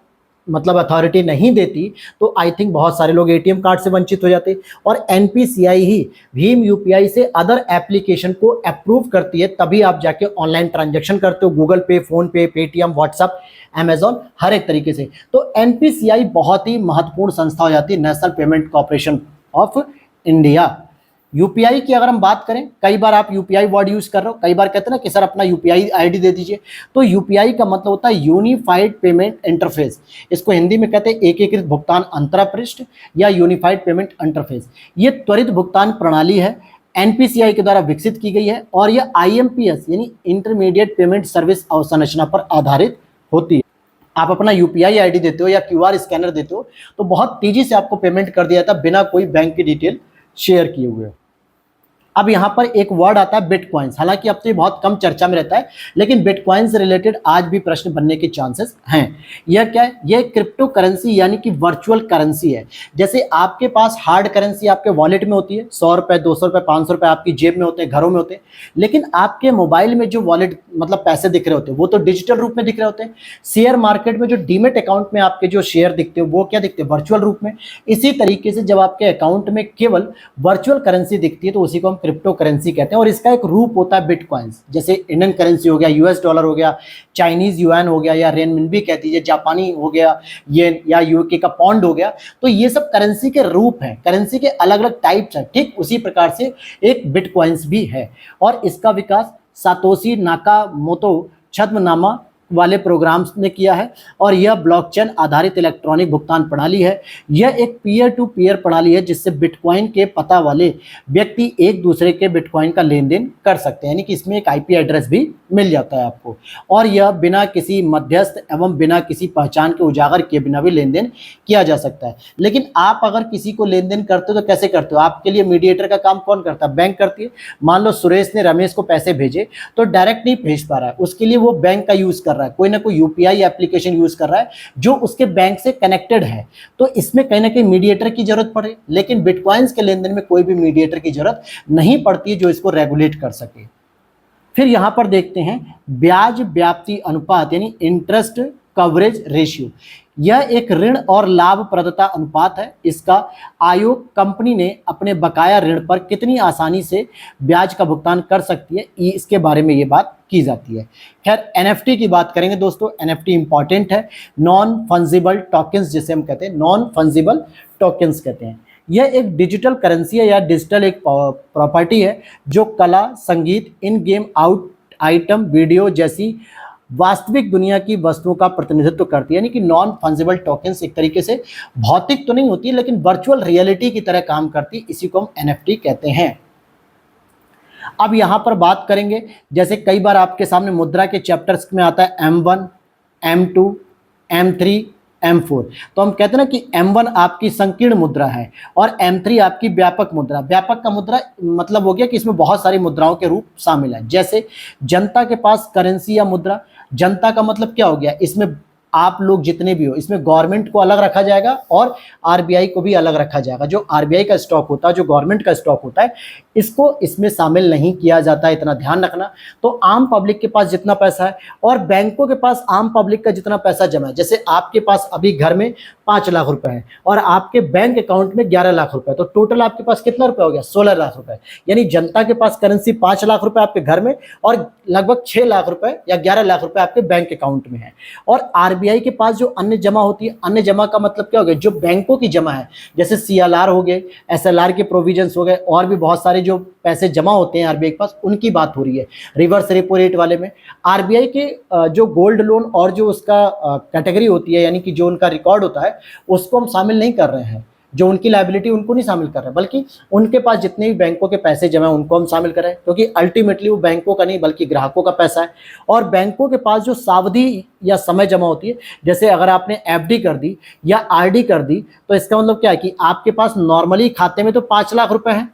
मतलब अथॉरिटी नहीं देती तो आई थिंक बहुत सारे लोग एटीएम कार्ड से वंचित हो जाते। और एनपीसीआई ही भीम यूपीआई से अदर एप्लीकेशन को अप्रूव करती है, तभी आप जाके ऑनलाइन ट्रांजैक्शन करते हो, गूगल पे, फोन पे, पेटीएम, व्हाट्सएप, अमेजॉन, हर एक तरीके से। तो एनपीसीआई बहुत ही महत्वपूर्ण संस्था हो जाती है, national payment corporation of India. UPI की अगर हम बात करें, कई बार आप यूपीआई वर्ड यूज कर रहे हो, कई बार कहते हैं ना कि सर अपना यूपीआई आईडी दे दीजिए। तो यूपीआई का मतलब होता है यूनिफाइड पेमेंट इंटरफेस। इसको हिंदी में कहते हैं एकीकृत भुगतान अंतरपृष्ठ या यूनिफाइड पेमेंट इंटरफेस। ये त्वरित भुगतान प्रणाली है, एनपीसीआई के द्वारा विकसित की गई है और यह आईएमपीएस यानी इंटरमीडिएट पेमेंट सर्विस अवसंरचना पर आधारित होती है। आप अपना यूपीआई आईडी देते हो या क्यूआर स्कैनर देते हो तो बहुत तेजी से आपको पेमेंट कर दिया जाता है बिना कोई बैंक की डिटेल शेयर किए हुए। अब यहाँ पर एक वर्ड आता है बिटकॉइंस। हालांकि अब तो ये बहुत कम चर्चा में रहता है, लेकिन बिटकॉइन से रिलेटेड आज भी प्रश्न बनने के चांसेस हैं। यह क्या है? यह क्रिप्टो करेंसी यानी कि वर्चुअल करेंसी है। जैसे आपके पास हार्ड करेंसी आपके वॉलेट में होती है, 100 रुपए, 200 रुपए, 500 रुपए आपकी जेब में होते हैं, घरों में होते हैं, लेकिन आपके मोबाइल में जो वॉलेट मतलब पैसे दिख रहे होते हैं वो तो डिजिटल रूप में दिख रहे होते हैं। शेयर मार्केट में जो डीमेट अकाउंट में आपके जो शेयर दिखते हैं वो क्या दिखते हैं? वर्चुअल रूप में। इसी तरीके से जब आपके अकाउंट में केवल वर्चुअल करेंसी दिखती है तो उसी को हम क्रिप्टो करेंसी कहते हैं। और इसका एक रूप होता है बिटकॉइंस। जैसे इंडियन करेंसी हो गया, यूएस डॉलर हो गया, चाइनीज युआन हो गया या रेनमिनबी कह दीजिए, जापानी हो गया ये, या यूके का पौंड हो गया। तो ये सब करेंसी के रूप हैं, करेंसी के अलग अलग टाइप्स हैं। ठीक उसी प्रकार से एक बिटकॉइंस भी है और इसका विकास सातोशी नाकामोतो छद्मनामा वाले प्रोग्राम्स ने किया है और यह ब्लॉकचेन आधारित इलेक्ट्रॉनिक भुगतान प्रणाली है। यह एक पीयर टू पीयर प्रणाली है जिससे बिटकॉइन के पता वाले व्यक्ति एक दूसरे के बिटकॉइन का लेन देन कर सकते हैं, यानी कि इसमें एक आईपी एड्रेस भी मिल जाता है आपको। और यह बिना किसी मध्यस्थ एवं बिना किसी पहचान के उजागर किए बिना भी लेन देन किया जा सकता है। लेकिन आप अगर किसी को लेन देन करते हो तो कैसे करते हो? आपके लिए मीडिएटर का काम कौन करता है? बैंक करती है। मान लो सुरेश ने रमेश को पैसे भेजे तो डायरेक्ट नहीं भेज पा रहा है, उसके लिए वो बैंक का यूज कर रहा है, कोई ना कोई यूपीआई एप्लीकेशन यूज कर रहा है जो उसके बैंक से कनेक्टेड है। तो इसमें कहीं ना कहीं मीडिएटर की जरूरत पड़े, लेकिन बिटकॉइंस के लेन देन में कोई भी मीडिएटर की जरूरत नहीं पड़ती है जो इसको रेगुलेट कर सके। फिर यहां पर देखते हैं ब्याज व्याप्ति अनुपात यानी इंटरेस्ट कवरेज रेशियो। यह एक ऋण और लाभप्रदता अनुपात है। इसका आयोग कंपनी ने अपने बकाया ऋण पर कितनी आसानी से ब्याज का भुगतान कर सकती है, इसके बारे में ये बात की जाती है। खैर एनएफटी की बात करेंगे दोस्तों। एनएफटी इंपॉर्टेंट है, नॉन फंजिबल टोकन्स जिसे हम कहते हैं, नॉन फंजिबल टोकन्स कहते हैं। यह एक डिजिटल करेंसी है या डिजिटल एक प्रॉपर्टी है जो कला, संगीत, इन गेम आउट आइटम, वीडियो जैसी वास्तविक दुनिया की वस्तुओं का प्रतिनिधित्व करती है। यानी कि नॉन फंजिबल टोकन्स एक तरीके से भौतिक तो नहीं होती लेकिन वर्चुअल रियलिटी की तरह काम करती है, इसी को हम एनएफटी कहते हैं। अब यहां पर बात करेंगे, जैसे कई बार आपके सामने मुद्रा के चैप्टर्स में आता है M1, M2, M3, M4। तो हम कहते हैं ना कि M1 आपकी संकीर्ण मुद्रा है और M3 आपकी व्यापक मुद्रा। व्यापक का मुद्रा मतलब हो गया कि इसमें बहुत सारी मुद्राओं के रूप शामिल है। जैसे जनता के पास करेंसी या मुद्रा, जनता का मतलब क्या हो गया? इसमें आप लोग जितने भी हो, इसमें गवर्नमेंट को अलग रखा जाएगा और आरबीआई को भी अलग रखा जाएगा। जो आरबीआई का स्टॉक होता है, जो गवर्नमेंट का स्टॉक होता है, इसको इसमें शामिल नहीं किया जाता है, इतना ध्यान रखना। तो आम पब्लिक के पास जितना पैसा है और बैंकों के पास आम पब्लिक का जितना पैसा जमा है, जैसे आपके पास अभी घर में 5 लाख रुपए है और आपके बैंक अकाउंट में 11 लाख रुपए, तो टोटल आपके पास कितना रुपए हो गया? 16 लाख रुपए। यानी जनता के पास करेंसी 5 लाख रुपए आपके घर में और लगभग 6 लाख रुपए या 11 लाख रुपए आपके बैंक अकाउंट में है। और आरबीआई के पास जो अन्य जमा होती है, अन्य जमा का मतलब क्या हो गया, जो बैंकों की जमा है, जैसे सीएलआर हो गए, एसएलआर के प्रोविजंस हो गए, और भी बहुत सारे जो पैसे जमा होते हैं आरबीआई के पास, उनकी बात हो रही है। रिवर्स रेपो रेट वाले में आरबीआई के जो गोल्ड लोन और जो उसका कैटेगरी होती है, यानी कि जो उनका रिकॉर्ड होता है, उसको हम शामिल नहीं कर रहे हैं। जो उनकी लायबिलिटी उनको नहीं शामिल कर रहे हैं, बल्कि उनके पास जितने भी बैंकों के पैसे जमा है उनको हम शामिल कर रहे हैं, क्योंकि अल्टीमेटली वो बैंकों का नहीं बल्कि ग्राहकों का पैसा है। और बैंकों के पास जो सावधि या समय जमा होती है, जैसे अगर आपने एफडी कर दी या आरडी कर दी, तो इसका मतलब क्या है कि आपके पास नॉर्मली खाते में तो 5 लाख रुपए हैं,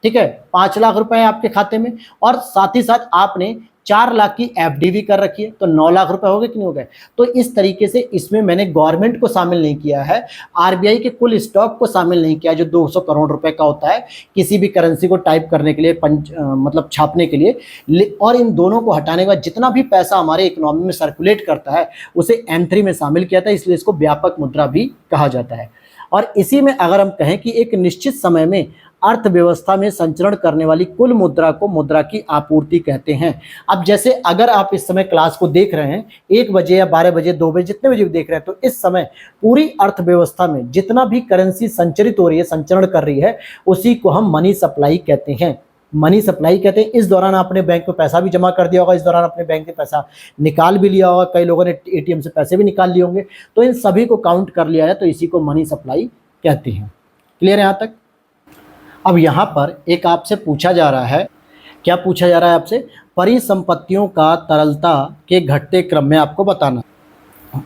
ठीक है, 5 लाख रुपए है आपके खाते में, और साथ ही साथ आपने 4 लाख की एफडी भी कर रखी है, तो 9 लाख रुपए हो गए कि नहीं हो गए। तो इस तरीके से इसमें मैंने गवर्नमेंट को शामिल नहीं किया है, आरबीआई के कुल स्टॉक को शामिल नहीं किया जो 200 करोड़ रुपए का होता है किसी भी करेंसी को टाइप करने के लिए, मतलब छापने के लिए। और इन दोनों को हटाने के बाद जितना भी पैसा हमारे इकोनॉमी में सर्कुलेट करता है उसे M3 में शामिल किया था, इसलिए इसको व्यापक मुद्रा भी कहा जाता है। और इसी में अगर हम कहें कि एक निश्चित समय में अर्थव्यवस्था में संचरण करने वाली कुल मुद्रा को मुद्रा की आपूर्ति कहते हैं। अब जैसे अगर आप इस समय क्लास को देख रहे हैं 1 बजे या 12 बजे 2 बजे जितने बजे भी देख रहे हैं, तो इस समय पूरी अर्थव्यवस्था में जितना भी करेंसी संचरित हो रही है, संचरण कर रही है, उसी को हम मनी सप्लाई कहते हैं। मनी सप्लाई कहते हैं। इस दौरान आपने बैंक में पैसा भी जमा कर दिया होगा, इस दौरान अपने बैंक में पैसा निकाल भी लिया होगा, कई लोगों ने एटीएम से पैसे भी निकाल लिए होंगे, तो इन सभी को काउंट कर लिया है, तो इसी को मनी सप्लाई कहते हैं। क्लियर है यहाँ तक? अब यहाँ पर एक आपसे पूछा जा रहा है, क्या पूछा जा रहा है आपसे? परिसंपत्तियों का तरलता के घटते क्रम में आपको बताना।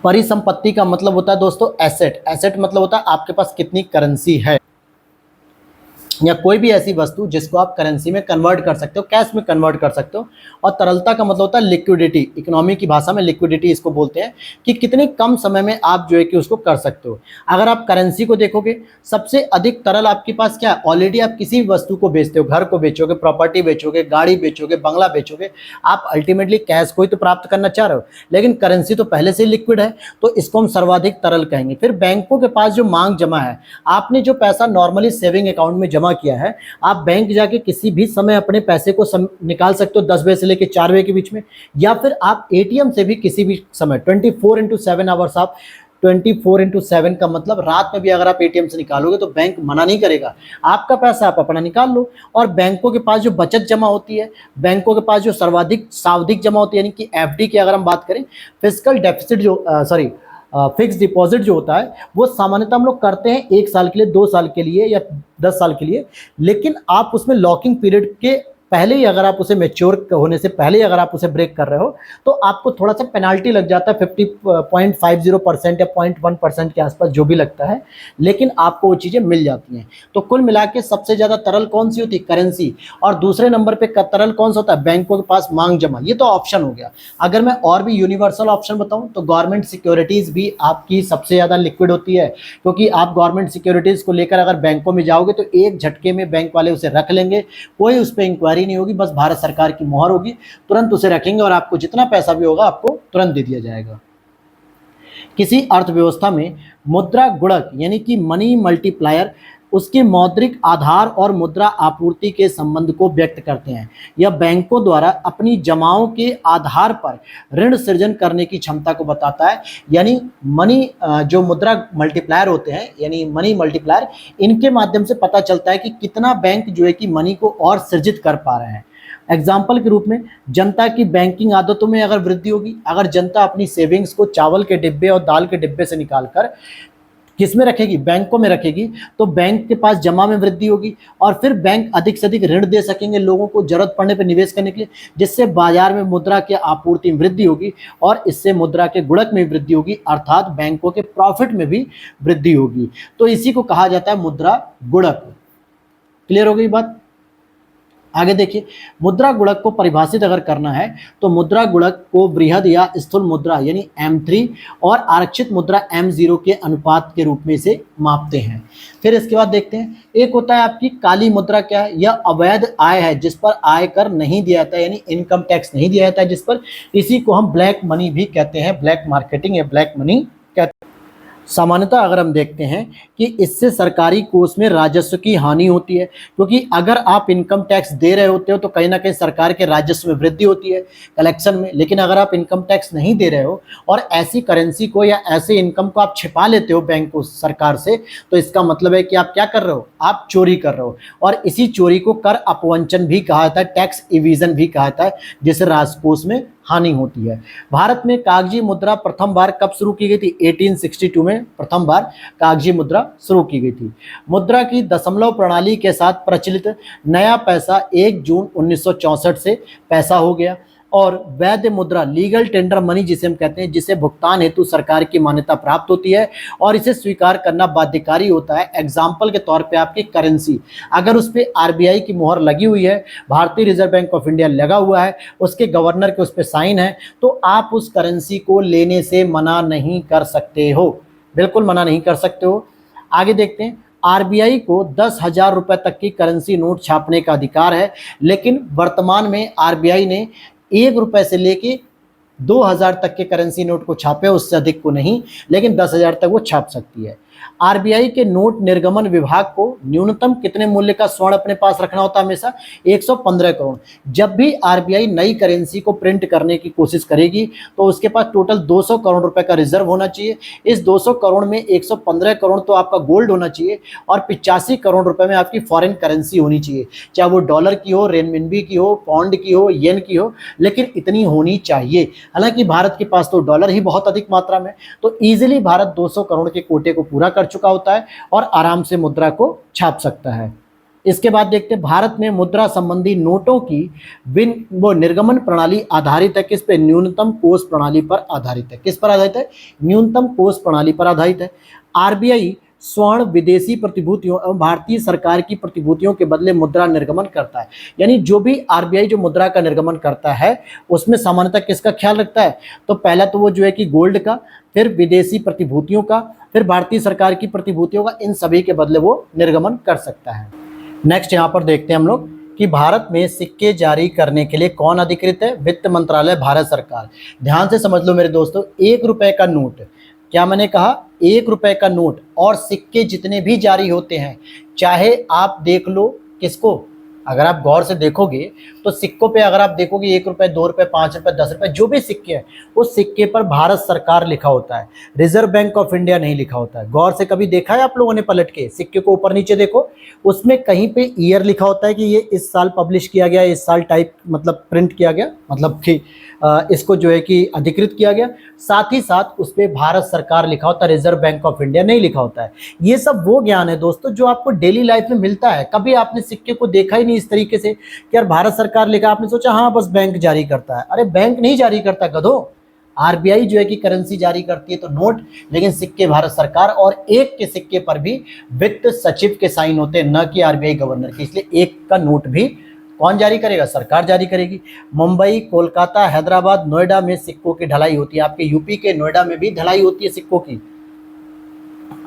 परिसंपत्ति का मतलब होता है दोस्तों एसेट। एसेट मतलब होता है आपके पास कितनी करेंसी है, या कोई भी ऐसी वस्तु जिसको आप करेंसी में कन्वर्ट कर सकते हो, कैश में कन्वर्ट कर सकते हो। और तरलता का मतलब होता है लिक्विडिटी, इकोनॉमी की भाषा में लिक्विडिटी इसको बोलते हैं, कि कितने कम समय में आप जो है कि उसको कर सकते हो। अगर आप करेंसी को देखोगे, सबसे अधिक तरल आपके पास क्या है? ऑलरेडी आप किसी भी वस्तु को बेचते हो, घर को बेचोगे, प्रॉपर्टी बेचोगे, गाड़ी बेचोगे, बंगला बेचोगे, आप अल्टीमेटली कैश को ही तो प्राप्त करना चाह रहे हो, लेकिन करेंसी तो पहले से लिक्विड है, तो इसको हम सर्वाधिक तरल कहेंगे। फिर बैंकों के पास जो मांग जमा है, आपने जो पैसा नॉर्मली सेविंग अकाउंट में जमा किया है, आप बैंक जाके किसी भी समय अपने पैसे को निकाल सकते हो 10 बजे से लेकर 4 बजे के बीच में, या फिर आप एटीएम से भी किसी भी समय 24/7 आवर्स, आप 24/7 का मतलब रात में भी अगर आप एटीएम से निकालोगे तो बैंक मना नहीं करेगा, आपका पैसा आप अपना निकाल लो। और बैंकों के पास जो बचत जमा होती है, बैंकों के पास जो सर्वाधिक सावधिक जमा होती है, यानी कि एफडी की अगर हम बात करें, फिस्कल डेफिसिट जो फिक्स डिपॉजिट जो होता है, वो सामान्यतः हम लोग करते हैं 1 साल के लिए, 2 साल के लिए या 10 साल के लिए। लेकिन आप उसमें लॉकिंग पीरियड के पहले ही, अगर आप उसे मैच्योर होने से पहले ही अगर आप उसे ब्रेक कर रहे हो, तो आपको थोड़ा सा पेनाल्टी लग जाता है, 50.50% या 0.1% के आसपास जो भी लगता है, लेकिन आपको वो चीज़ें मिल जाती हैं। तो कुल मिला के सबसे ज़्यादा तरल कौन सी होती है? करेंसी। और दूसरे नंबर पे तरल कौन सा होता है? बैंकों के पास मांग जमा। ये तो ऑप्शन हो गया। अगर मैं और भी यूनिवर्सल ऑप्शन बताऊँ तो गवर्नमेंट सिक्योरिटीज़ भी आपकी सबसे ज़्यादा लिक्विड होती है, क्योंकि आप गवर्नमेंट सिक्योरिटीज़ को लेकर अगर बैंकों में जाओगे तो एक झटके में बैंक वाले उसे रख लेंगे, कोई उस पर इंक्वायरी नहीं होगी, बस भारत सरकार की मोहर होगी, तुरंत उसे रखेंगे और आपको जितना पैसा भी होगा आपको तुरंत दे दिया जाएगा। किसी अर्थव्यवस्था में मुद्रा गुणक यानी कि मनी मल्टीप्लायर उसके मौद्रिक आधार और मुद्रा आपूर्ति के संबंध को व्यक्त करते हैं। यह बैंकों द्वारा अपनी जमाओं के आधार पर ऋण सृजन करने की क्षमता को बताता है। यानी मनी जो मुद्रा मल्टीप्लायर होते हैं, यानी मनी मल्टीप्लायर, इनके माध्यम से पता चलता है कि कितना बैंक जो है कि मनी को और सृजित कर पा रहे हैं। एग्जाम्पल के रूप में, जनता की बैंकिंग आदतों में अगर वृद्धि होगी, अगर जनता अपनी सेविंग्स को चावल के डिब्बे और दाल के डिब्बे से निकालकर किस में रखेगी? बैंकों में रखेगी, तो बैंक के पास जमा में वृद्धि होगी और फिर बैंक अधिक से अधिक ऋण दे सकेंगे लोगों को जरूरत पड़ने पर निवेश करने के लिए, जिससे बाजार में मुद्रा की आपूर्ति में वृद्धि होगी और इससे मुद्रा के गुणक में वृद्धि होगी, अर्थात बैंकों के प्रॉफिट में भी वृद्धि होगी। तो इसी को कहा जाता है मुद्रा गुणक। क्लियर हो गई बात? आगे देखिए, मुद्रा गुणक को परिभाषित अगर करना है तो मुद्रा गुणक को बृहद या स्थूल मुद्रा यानी M3 और आरक्षित मुद्रा M0 के अनुपात के रूप में इसे मापते हैं। फिर इसके बाद देखते हैं, एक होता है आपकी काली मुद्रा। क्या है? यह अवैध आय है जिस पर आयकर नहीं दिया जाता है, यानी इनकम टैक्स नहीं दिया जाता है जिस पर, इसी को हम ब्लैक मनी भी कहते हैं, ब्लैक मार्केटिंग या ब्लैक मनी कहते हैं। सामान्यतः अगर हम देखते हैं कि इससे सरकारी कोष में राजस्व की हानि होती है, क्योंकि अगर आप इनकम टैक्स दे रहे होते हो तो कहीं ना कहीं सरकार के राजस्व में वृद्धि होती है, कलेक्शन में। लेकिन अगर आप इनकम टैक्स नहीं दे रहे हो और ऐसी करेंसी को या ऐसे इनकम को आप छिपा लेते हो बैंक को, सरकार से, तो इसका मतलब है कि आप क्या कर रहे हो, आप चोरी कर रहे हो। और इसी चोरी को कर अपवंचन भी कहा जाता है, टैक्स इविजन भी कहा जाता है, जिससे राजकोष में हानि होती है। भारत में कागजी मुद्रा प्रथम बार कब शुरू की गई थी? 1862 में प्रथम बार कागजी मुद्रा शुरू की गई थी। मुद्रा की दशमलव प्रणाली के साथ प्रचलित नया पैसा 1 जून 1964 से पैसा हो गया। और वैध मुद्रा, लीगल टेंडर मनी जिसे हम कहते हैं, जिसे भुगतान हेतु सरकार की मान्यता प्राप्त होती है और इसे स्वीकार करना बाध्यकारी होता है। एग्जाम्पल के तौर पे आपकी करेंसी, अगर उस पर आरबीआई की मुहर लगी हुई है, भारतीय रिजर्व बैंक ऑफ इंडिया लगा हुआ है, उसके गवर्नर के उस पर साइन है, तो आप उस करेंसी को लेने से मना नहीं कर सकते हो, बिल्कुल मना नहीं कर सकते हो। आगे देखते हैं, आरबीआई को 10,000 रुपए तक की करेंसी नोट छापने का अधिकार है, लेकिन वर्तमान में आरबीआई ने 1 रुपए से लेके 2,000 तक के करेंसी नोट को छापे, उससे अधिक को नहीं, लेकिन 10,000 तक वो छाप सकती है। आरबीआई के नोट निर्गमन विभाग को न्यूनतम कितने मूल्य का स्वर्ण अपने पास रखना होता है? हमेशा 115 करोड़। जब भी आरबीआई नई करेंसी को प्रिंट करने की कोशिश करेगी तो उसके पास टोटल 200 करोड़ रुपए का रिजर्व होना चाहिए। इस 200 करोड़ में 115 करोड़ तो आपका गोल्ड होना चाहिए और 85 करोड़ रुपए में आपकी फॉरेन करेंसी होनी चाहिए, चाहे वो डॉलर की हो, रेनमिनबी की हो, पौंड की हो, येन की हो, लेकिन इतनी होनी चाहिए। हालांकि भारत के पास तो डॉलर ही बहुत अधिक मात्रा में, तो इजीली भारत 200 करोड़ के कोटे को पूरा कर चुका होता है और आराम से मुद्रा को छाप सकता है। इसके बाद देखते हैं, भारत में मुद्रा संबंधी नोटों की वो निर्गमन प्रणाली आधारित है किस पे? न्यूनतम कोष प्रणाली पर आधारित है। किस पर आधारित है? न्यूनतम कोष प्रणाली पर आधारित है। आरबीआई स्वर्ण, विदेशी प्रतिभूतियों एवं भारतीय सरकार की प्रतिभूतियों के बदले मुद्रा निर्गमन करता है। यानी जो भी आरबीआई जो मुद्रा का निर्गमन करता है उसमें सामान्यतः किसका ख्याल रखता है? तो पहला तो वो जो है कि गोल्ड का, फिर विदेशी प्रतिभूतियों का, फिर भारतीय सरकार की प्रतिभूतियों का, इन सभी के बदले वो निर्गमन कर सकता है। नेक्स्ट यहाँ पर देखते हैं हम लोग कि भारत में सिक्के जारी करने के लिए कौन अधिकृत है? वित्त मंत्रालय, भारत सरकार। ध्यान से समझ लो मेरे दोस्तों, 1 रुपए का नोट, क्या मैंने कहा? 1 रुपए का नोट और सिक्के जितने भी जारी होते हैं, चाहे आप देख लो किसको, अगर आप गौर से देखोगे तो सिक्कों पे अगर आप देखोगे 1 रुपए, 2 रुपए, 5 रुपए, 10 रुपए, जो भी सिक्के हैं उस सिक्के पर भारत सरकार लिखा होता है, रिजर्व बैंक ऑफ इंडिया नहीं लिखा होता है। गौर से कभी देखा है आप लोगों ने पलट के सिक्के को ऊपर नीचे देखो, उसमें कहीं पे ईयर लिखा होता है कि ये इस साल पब्लिश किया गया, इस साल टाइप मतलब प्रिंट किया गया, मतलब कि इसको जो है कि अधिकृत किया गया। साथ ही साथ उस पर भारत सरकार लिखा होता है, रिजर्व बैंक ऑफ इंडिया नहीं लिखा होता है। ये सब वो ज्ञान है दोस्तों जो आपको डेली लाइफ में मिलता है। कभी आपने सिक्के को देखा ही नहीं इस तरीके से कि यार भारत सरकार लिखा, आपने सोचा हाँ बस बैंक जारी करता है। अरे बैंक नहीं जारी करता गधो, आरबीआई जो है कि करेंसी जारी करती है तो नोट, लेकिन सिक्के भारत सरकार, और एक के सिक्के पर भी वित्त सचिव के साइन होते हैं, न कि आरबीआई गवर्नर के। इसलिए एक का नोट भी कौन जारी करेगा? सरकार जारी करेगी। मुंबई, कोलकाता, हैदराबाद, नोएडा में सिक्कों की ढलाई होती है। आपके यूपी के नोएडा में भी ढलाई होती है सिक्कों की।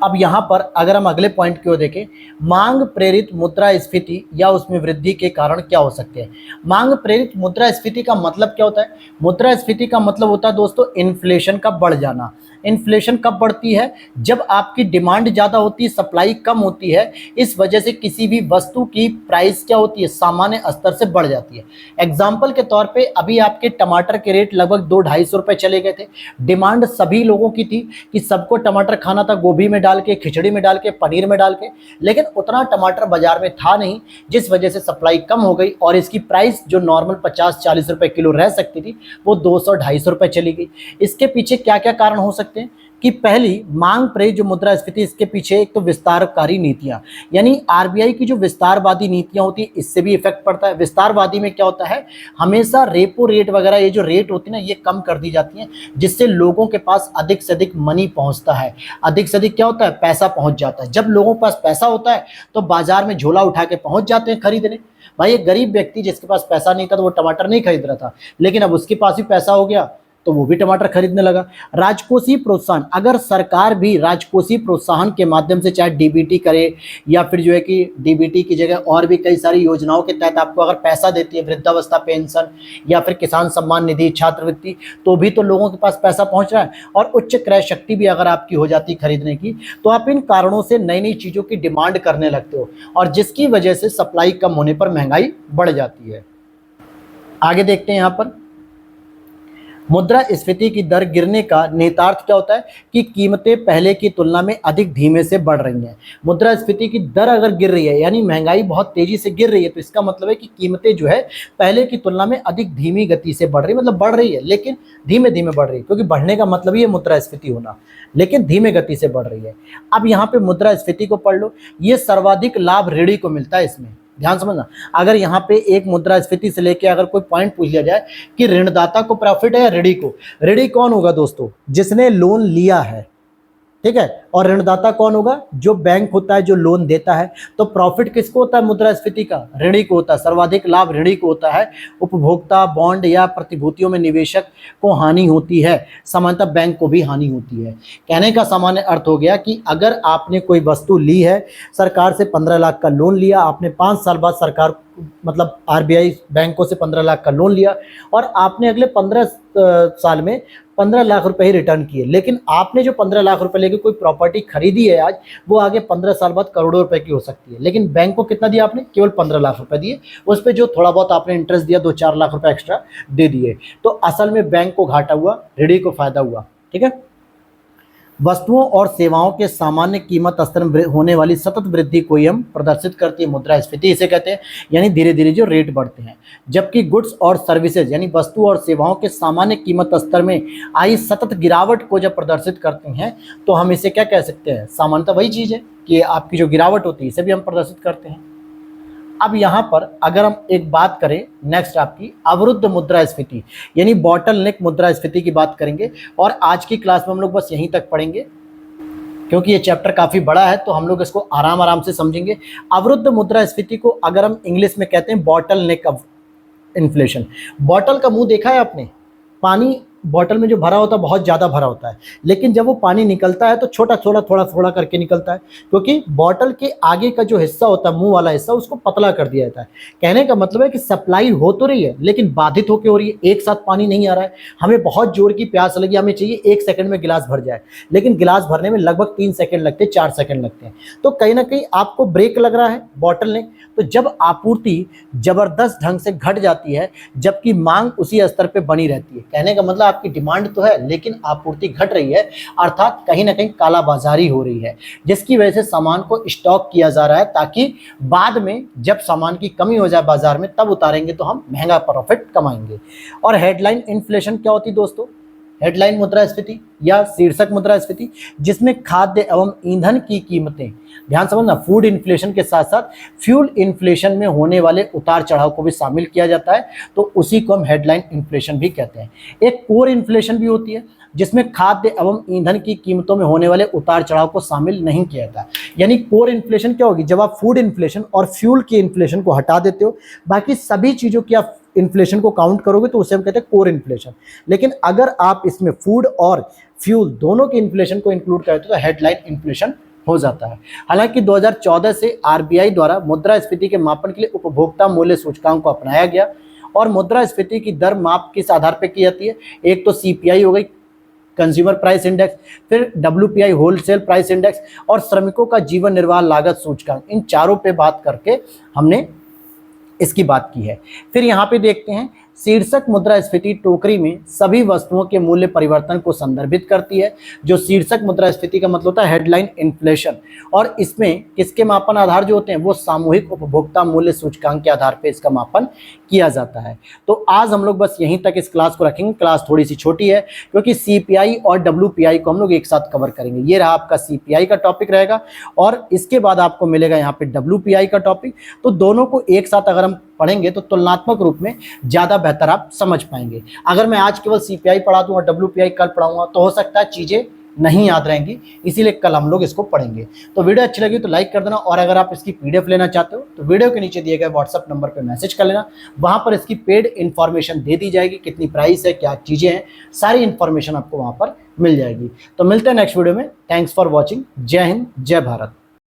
अब यहाँ पर अगर हम अगले पॉइंट की ओर देखें, मांग प्रेरित मुद्रास्फीति या उसमें वृद्धि के कारण क्या हो सकते हैं? मांग प्रेरित मुद्रास्फीति का मतलब क्या होता है? मुद्रास्फीति का मतलब होता है दोस्तों इन्फ्लेशन का बढ़ जाना। इन्फ्लेशन कब बढ़ती है? जब आपकी डिमांड ज़्यादा होती है, सप्लाई कम होती है, इस वजह से किसी भी वस्तु की प्राइस क्या होती है? सामान्य स्तर से बढ़ जाती है। एग्जाम्पल के तौर पे अभी आपके टमाटर के रेट लगभग 200-250 रुपये चले गए थे। डिमांड सभी लोगों की थी कि सबको टमाटर खाना था, गोभी में डाल के, खिचड़ी में डाल के, पनीर में डाल के, लेकिन उतना टमाटर बाजार में था नहीं, जिस वजह से सप्लाई कम हो गई और इसकी प्राइस जो नॉर्मल 50-40 रुपए किलो रह सकती थी वो 200-250 रुपए चली गई। इसके पीछे क्या क्या कारण हो सकते हैं? कि पहली, मांग प्रेरित जो मुद्रास्फीति, इसके पीछे एक तो विस्तारकारी नीतियां, यानी आरबीआई की जो विस्तारवादी नीतियां होती है इससे भी इफेक्ट पड़ता है। विस्तारवादी में क्या होता है? हमेशा रेपो रेट वगैरह ये जो रेट होती है ना, ये कम कर दी जाती हैं, जिससे लोगों के पास अधिक से अधिक मनी पहुंचता है। अधिक से अधिक क्या होता है? पैसा पहुंच जाता है। जब लोगों के पास पैसा होता है तो बाजार में झोला उठा के पहुंच जाते हैं खरीदने। भाई एक गरीब व्यक्ति जिसके पास पैसा नहीं था तो वो टमाटर नहीं खरीद रहा था, लेकिन अब उसके पास भी पैसा हो गया तो वो भी टमाटर खरीदने लगा। राजकोषीय प्रोत्साहन, अगर सरकार भी राजकोषीय प्रोत्साहन के माध्यम से चाहे डीबीटी करे या फिर जो है कि डीबीटी की जगह और भी कई सारी योजनाओं के तहत आपको अगर पैसा देती है, वृद्धावस्था पेंशन या फिर किसान सम्मान निधि, छात्रवृत्ति, तो भी तो लोगों के पास पैसा पहुंच रहा है। और उच्च क्रय शक्ति भी अगर आपकी हो जाती खरीदने की, तो आप इन कारणों से नई नई चीज़ों की डिमांड करने लगते हो और जिसकी वजह से सप्लाई कम होने पर महंगाई बढ़ जाती है। आगे देखते हैं यहाँ पर मुद्रास्फीति की दर गिरने का निहितार्थ क्या होता है कि कीमतें पहले की तुलना में अधिक धीमे से बढ़ रही हैं। मुद्रास्फीति की दर अगर गिर रही है यानी महंगाई बहुत तेजी से गिर रही है, तो इसका मतलब है कि कीमतें जो है पहले की तुलना में अधिक धीमी गति से बढ़ रही है, मतलब बढ़ रही है लेकिन धीमे धीमे बढ़ रही है, क्योंकि बढ़ने का मतलब ही है मुद्रास्फीति होना, लेकिन धीमे गति से बढ़ रही है। अब यहाँ पे मुद्रास्फीति को पढ़ लो, ये सर्वाधिक लाभ ऋणी को मिलता है। इसमें ध्यान समझना, अगर यहाँ पे एक मुद्रास्फीति से लेके अगर कोई पॉइंट पूछ लिया जाए कि ऋणदाता को प्रॉफिट है या ऋणी को, ऋणी कौन होगा दोस्तों? जिसने लोन लिया है, ठीक है। और ऋणदाता कौन होगा? जो बैंक होता है, जो लोन देता है। तो प्रॉफिट किसको होता है मुद्रास्फीति का? ऋणी को होता है। सर्वाधिक लाभ ऋणी को होता है। उपभोक्ता, बॉन्ड या प्रतिभूतियों में निवेशक को हानि होती है, सामान्यतः बैंक को भी हानि होती है। कहने का सामान्य अर्थ हो गया कि अगर आपने कोई वस्तु ली है, सरकार से 15 लाख का लोन लिया, आपने 5 साल बाद सरकार मतलब आरबीआई बैंकों से 15 लाख का लोन लिया और आपने अगले 15 साल में 15 लाख रुपए ही रिटर्न किए, लेकिन आपने जो 15 लाख रुपए लेके कोई प्रॉपर्टी खरीदी है आज, वो आगे 15 साल बाद करोड़ों रुपए की हो सकती है, लेकिन बैंक को कितना दिया आपने? केवल 15 लाख रुपए दिए। उस पर जो थोड़ा बहुत आपने इंटरेस्ट दिया, 2-4 लाख रुपए एक्स्ट्रा दे दिए। तो असल में बैंक को घाटा हुआ, ऋणी को फायदा हुआ। ठीक है। वस्तुओं और सेवाओं के सामान्य कीमत स्तर में होने वाली सतत वृद्धि को ही हम प्रदर्शित करती है मुद्रास्फीति, इसे कहते हैं, यानी धीरे धीरे जो रेट बढ़ते हैं। जबकि गुड्स और सर्विसेज यानी वस्तु और सेवाओं के सामान्य कीमत स्तर में आई सतत गिरावट को जब प्रदर्शित करते हैं, तो हम इसे क्या कह सकते हैं? सामान्यतः वही चीज़ है कि आपकी जो गिरावट होती है, इसे भी हम प्रदर्शित करते हैं। अब यहाँ पर अगर हम एक बात करें नेक्स्ट आपकी अवरुद्ध मुद्रास्फीति यानी बॉटल नेक मुद्रास्फीति की बात करेंगे, और आज की क्लास में हम लोग बस यहीं तक पढ़ेंगे क्योंकि ये चैप्टर काफ़ी बड़ा है, तो हम लोग इसको आराम आराम से समझेंगे। अवरुद्ध मुद्रास्फीति को अगर हम इंग्लिश में कहते हैं bottle neck of inflation. Bottle का मुंह देखा है आपने? पानी बॉटल में जो भरा होता है बहुत ज़्यादा भरा होता है, लेकिन जब वो पानी निकलता है तो छोटा छोटा थोड़ा थोड़ा करके निकलता है, क्योंकि बॉटल के आगे का जो हिस्सा होता है, मुंह वाला हिस्सा, उसको पतला कर दिया जाता है। कहने का मतलब है कि सप्लाई हो तो रही है लेकिन बाधित होकर हो रही है, एक साथ पानी नहीं आ रहा है। हमें बहुत जोर की प्यास लगी, हमें चाहिए 1 सेकंड में गिलास भर जाए, लेकिन गिलास भरने में लगभग 3 सेकंड लगते हैं, 4 सेकंड लगते हैं। तो कहीं ना कहीं आपको ब्रेक लग रहा है बॉटल ने। तो जब आपूर्ति जबरदस्त ढंग से घट जाती है जबकि मांग उसी स्तर पे बनी रहती है, कहने का मतलब आपकी डिमांड तो है लेकिन आपूर्ति घट रही है, अर्थात कहीं ना कहीं कालाबाजारी हो रही है, जिसकी वजह से सामान को स्टॉक किया जा रहा है ताकि बाद में जब सामान की कमी हो जाए बाजार में, तब उतारेंगे तो हम महंगा प्रॉफिट कमाएंगे। और हेडलाइन इन्फ्लेशन क्या होती है दोस्तों? हेडलाइन मुद्रास्फीति या शीर्षक मुद्रास्फीति, जिसमें खाद्य एवं ईंधन की कीमतें, ध्यान समझना, फूड इन्फ्लेशन के साथ साथ फ्यूल इन्फ्लेशन में होने वाले उतार चढ़ाव को भी शामिल किया जाता है, तो उसी को हम हेडलाइन इन्फ्लेशन भी कहते हैं। एक कोर इन्फ्लेशन भी होती है जिसमें खाद्य एवं ईंधन की कीमतों में होने वाले उतार चढ़ाव को शामिल नहीं किया जाता। यानी कोर इन्फ्लेशन क्या होगी? जब आप फूड इन्फ्लेशन और फ्यूल की इन्फ्लेशन को हटा देते हो, बाकी सभी चीज़ों की आप इन्फ्लेशन को काउंट करोगे तो उसे हम कहते हैं कोर इन्फ्लेशन। लेकिन अगर आप इसमें फूड और फ्यूल दोनों की इन्फ्लेशन को इंक्लूड करते हो तो हेडलाइन इन्फ्लेशन हो जाता है। हालांकि 2014 से आरबीआई द्वारा मुद्रास्फीति के मापन के लिए उपभोक्ता मूल्य सूचकांक को अपनाया गया, और मुद्रास्फीति की दर माप किस आधार पर की जाती है? एक तो सीपीआई हो गई, कंज्यूमर प्राइस इंडेक्स, फिर डब्ल्यूपीआई होलसेल प्राइस इंडेक्स, और श्रमिकों का जीवन निर्वाह लागत सूचकांक। इन चारों पे बात करके हमने इसकी बात की है। फिर यहाँ पे देखते हैं शीर्षक मुद्रास्फीति टोकरी में सभी वस्तुओं के मूल्य परिवर्तन को संदर्भित करती है। जो शीर्षक मुद्रास्फीति का मतलब होता है हेडलाइन इन्फ्लेशन, और इसमें किसके मापन आधार जो होते हैं? वो सामूहिक उपभोक्ता मूल्य सूचकांक के आधार पर इसका मापन किया जाता है। तो आज हम लोग बस यहीं तक इस क्लास को रखेंगे। क्लास थोड़ी सी छोटी है क्योंकि सीपीआई और डब्ल्यूपीआई को हम लोग एक साथ कवर करेंगे। ये रहा आपका सीपीआई का टॉपिक रहेगा, और इसके बाद आपको मिलेगा यहाँ पे डब्ल्यूपीआई का टॉपिक। तो दोनों को एक साथ अगर हम पढ़ेंगे तो तुलनात्मक रूप में ज़्यादा बेहतर आप समझ पाएंगे। अगर मैं आज केवल सीपीआई पढ़ा दूँ और डब्ल्यूपीआई कल पढ़ाऊँगा तो हो सकता है चीज़ें नहीं याद रहेंगी, इसीलिए कल हम लोग इसको पढ़ेंगे। तो वीडियो अच्छी लगी तो लाइक कर देना, और अगर आप इसकी पीडीएफ लेना चाहते हो तो वीडियो के नीचे दिए गए व्हाट्सअप नंबर पर मैसेज कर लेना, वहाँ पर इसकी पेड इन्फॉर्मेशन दे दी जाएगी, कितनी प्राइस है, क्या चीज़ें हैं, सारी इन्फॉर्मेशन आपको वहाँ पर मिल जाएगी। तो मिलते हैं नेक्स्ट वीडियो में। Thanks for watching. जय हिंद, जय भारत।